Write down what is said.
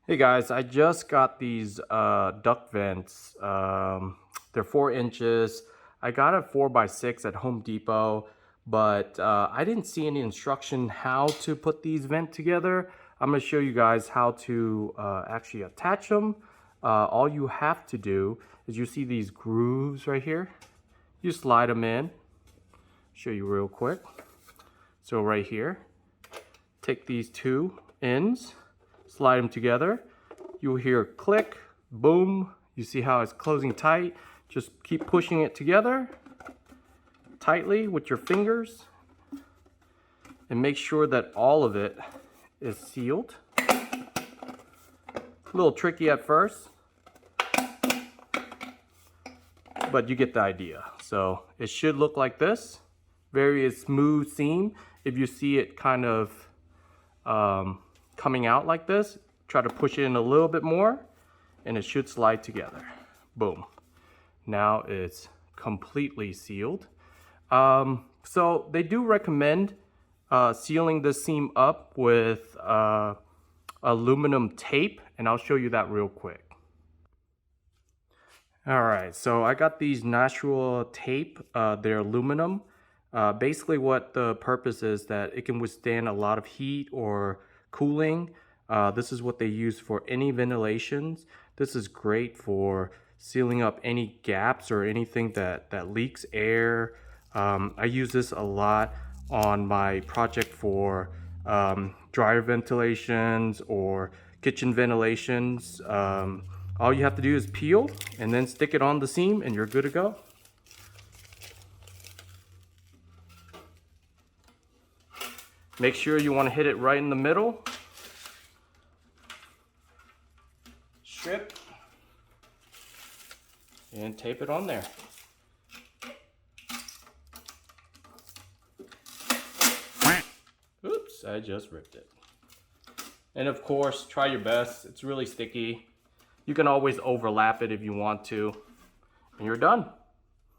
Hey guys, I just got these duct vents. They're 4 inches. I got a 4x6 at Home Depot, but I didn't see any instruction how to put these vents together. I'm going to show you guys how to actually attach them. All you have to do is you see these grooves right here. You slide them in. Show you real quick. So right here, take these 2 ends, slide them together. You'll hear a click, boom. You see how it's closing tight. Just keep pushing it together tightly with your fingers and make sure that all of it is sealed. A little tricky at first, but you get the idea. So it should look like this. Very smooth seam. If you see it kind of coming out like this, try to push it in a little bit more and it should slide together. Boom. Now it's completely sealed. So they do recommend sealing this seam up with aluminum tape, and I'll show you that real quick. Alright, so I got these Nashua tape. They're aluminum. Basically what the purpose is that it can withstand a lot of heat or cooling. This is what they use for any ventilations. This is great for sealing up any gaps or anything that leaks air. I use this a lot on my project for dryer ventilations or kitchen ventilations. All you have to do is peel and then stick it on the seam and you're good to go. Make sure you want to hit it right in the middle. Strip and tape it on there. Oops, I just ripped it. And of course, try your best. It's really sticky. You can always overlap it if you want to, and you're done.